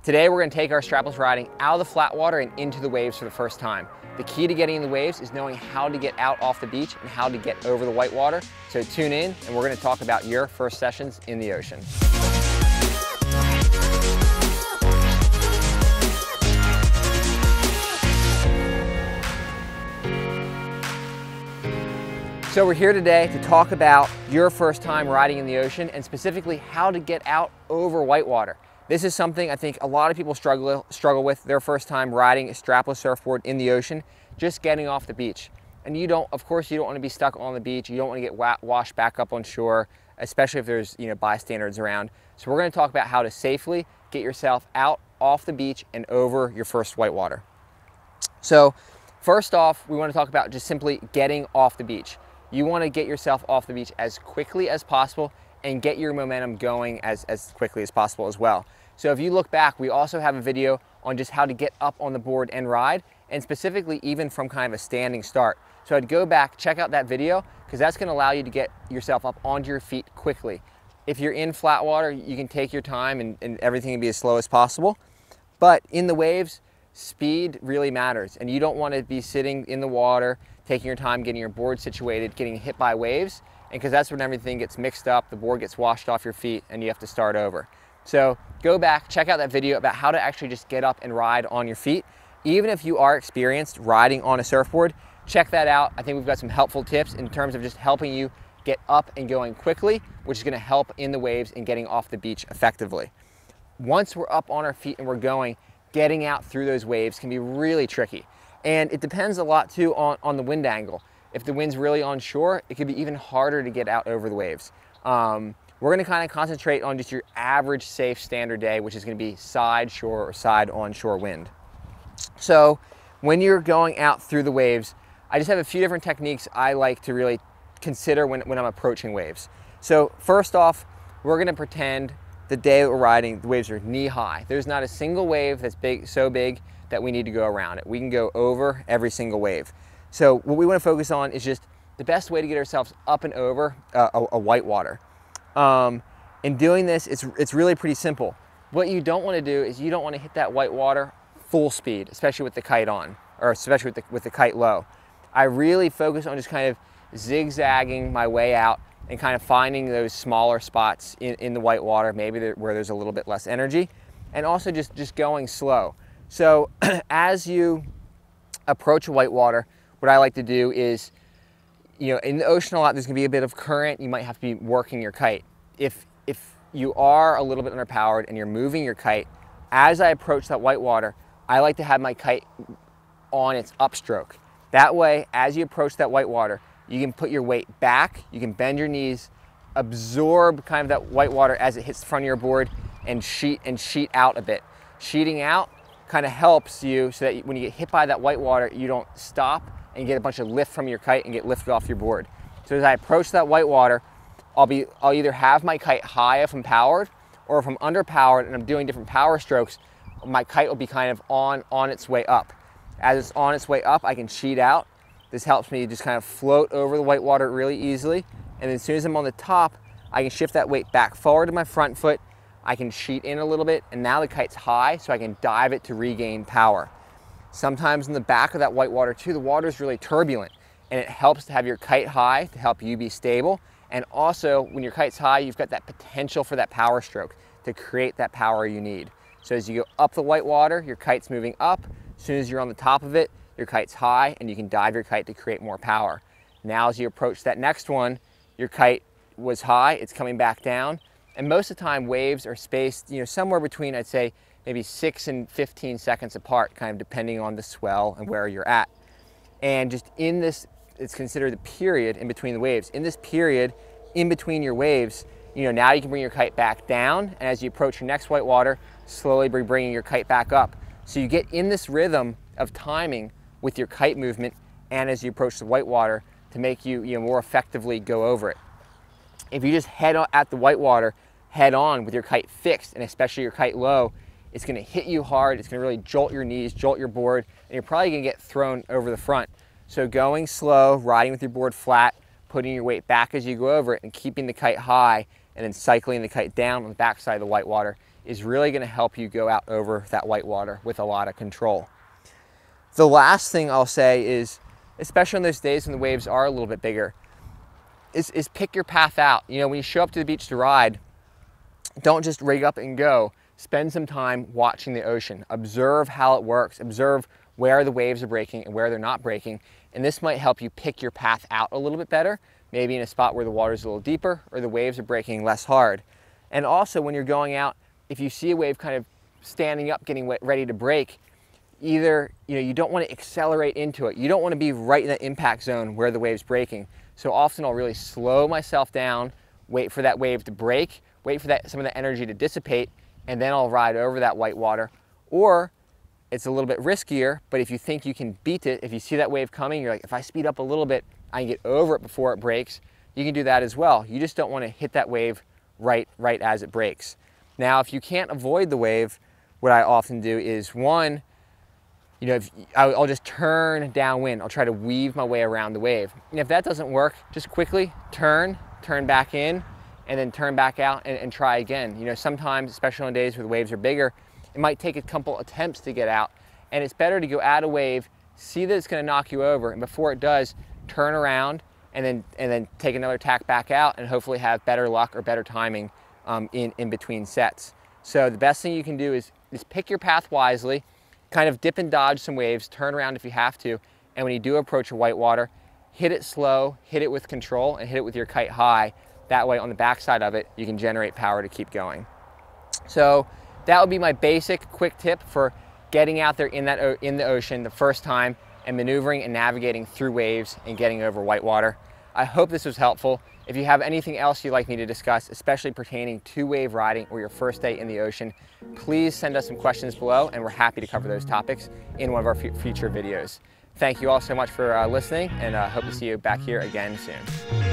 Today we're going to take our strapless riding out of the flat water and into the waves for the first time. The key to getting in the waves is knowing how to get out off the beach and how to get over the whitewater. So tune in and we're going to talk about your first sessions in the ocean. So we're here today to talk about your first time riding in the ocean and specifically how to get out over whitewater. This is something I think a lot of people struggle with their first time riding a strapless surfboard in the ocean, just getting off the beach. And of course you don't want to be stuck on the beach. You don't want to get washed back up on shore, especially if there's bystanders around. So we're going to talk about how to safely get yourself out off the beach and over your first whitewater. So first off, we want to talk about just simply getting off the beach. You want to get yourself off the beach as quickly as possible and get your momentum going as quickly as possible as well. So if you look back, we also have a video on just how to get up on the board and ride, and specifically even from kind of a standing start. So I'd go back, check out that video, because that's going to allow you to get yourself up onto your feet quickly. If you're in flat water, you can take your time and everything can be as slow as possible. But in the waves, speed really matters, and you don't want to be sitting in the water, taking your time, getting your board situated, getting hit by waves, and because that's when everything gets mixed up, the board gets washed off your feet, and you have to start over. So go back, check out that video about how to actually just get up and ride on your feet. Even if you are experienced riding on a surfboard, check that out. I think we've got some helpful tips in terms of just helping you get up and going quickly, which is going to help in the waves and getting off the beach effectively. Once we're up on our feet and we're going, getting out through those waves can be really tricky. And it depends a lot too on the wind angle. If the wind's really onshore, it could be even harder to get out over the waves. We're gonna kind of concentrate on just your average safe standard day, which is gonna be side shore or side onshore wind. So when you're going out through the waves, I just have a few different techniques I like to really consider when I'm approaching waves. So first off, we're gonna pretend the day that we're riding, the waves are knee high. There's not a single wave that's so big that we need to go around it. We can go over every single wave. So what we want to focus on is just the best way to get ourselves up and over a whitewater. In doing this, it's really pretty simple. What you don't want to do is you don't want to hit that whitewater full speed, especially with the kite on, or especially with the kite low. I really focus on just kind of zigzagging my way out and kind of finding those smaller spots in the whitewater, maybe where there's a little bit less energy, and also just going slow. So as you approach a whitewater, what I like to do is, in the ocean a lot, there's gonna be a bit of current. You might have to be working your kite. If you are a little bit underpowered and you're moving your kite, as I approach that whitewater, I like to have my kite on its upstroke. That way, as you approach that whitewater, you can put your weight back, you can bend your knees, absorb kind of that whitewater as it hits the front of your board, and sheet out a bit. Sheeting out kind of helps you so that when you get hit by that whitewater, you don't stop and get a bunch of lift from your kite and get lifted off your board. So as I approach that whitewater, I'll either have my kite high if I'm powered, or if I'm underpowered and I'm doing different power strokes, my kite will be kind of on its way up. As it's on its way up, I can sheet out. This helps me just kind of float over the whitewater really easily. And then as soon as I'm on the top, I can shift that weight back forward to my front foot. I can sheet in a little bit, and now the kite's high, so I can dive it to regain power. Sometimes in the back of that whitewater too, the water is really turbulent, and it helps to have your kite high to help you be stable. And also, when your kite's high, you've got that potential for that power stroke to create that power you need. So as you go up the whitewater, your kite's moving up. As soon as you're on the top of it, your kite's high, and you can dive your kite to create more power. Now as you approach that next one, your kite was high, it's coming back down. And most of the time, waves are spaced, somewhere between, I'd say, maybe 6 and 15 seconds apart, kind of depending on the swell and where you're at. And just in this, it's considered the period in between the waves. In this period, in between your waves, now you can bring your kite back down, and as you approach your next whitewater, slowly be bringing your kite back up. So you get in this rhythm of timing with your kite movement, and as you approach the whitewater, to make you, more effectively go over it. If you just head at the whitewater head on with your kite fixed, and especially your kite low, it's going to hit you hard. It's going to really jolt your knees, jolt your board, and you're probably going to get thrown over the front. So going slow, riding with your board flat, putting your weight back as you go over it, and keeping the kite high, and then cycling the kite down on the backside of the whitewater is really going to help you go out over that whitewater with a lot of control. The last thing I'll say is, especially on those days when the waves are a little bit bigger, is pick your path out. You know, when you show up to the beach to ride, don't just rig up and go. Spend some time watching the ocean. Observe how it works. Observe where the waves are breaking and where they're not breaking. And this might help you pick your path out a little bit better, maybe in a spot where the water's a little deeper or the waves are breaking less hard. And also when you're going out, if you see a wave kind of standing up, getting ready to break, either, you don't want to accelerate into it. You don't want to be right in the impact zone where the wave's breaking. So often I'll really slow myself down, wait for that wave to break, wait for some of the energy to dissipate, and then I'll ride over that whitewater. Or it's a little bit riskier, but if you think you can beat it, if you see that wave coming, you're like, if I speed up a little bit, I can get over it before it breaks. You can do that as well. You just don't want to hit that wave right as it breaks. Now, if you can't avoid the wave, what I often do is, one, I'll just turn downwind. I'll try to weave my way around the wave. And if that doesn't work, just quickly turn back in, and then turn back out and try again. Sometimes, especially on days where the waves are bigger, it might take a couple attempts to get out. And it's better to go at a wave, see that it's going to knock you over, and before it does, turn around and then take another tack back out and hopefully have better luck or better timing in between sets. So the best thing you can do is pick your path wisely, kind of dip and dodge some waves, turn around if you have to, and when you do approach a whitewater, hit it slow, hit it with control, and hit it with your kite high. That way on the backside of it, you can generate power to keep going. So that would be my basic quick tip for getting out there in the ocean the first time and maneuvering and navigating through waves and getting over whitewater. I hope this was helpful. If you have anything else you'd like me to discuss, especially pertaining to wave riding or your first day in the ocean, please send us some questions below and we're happy to cover those topics in one of our future videos. Thank you all so much for listening, and hope to see you back here again soon.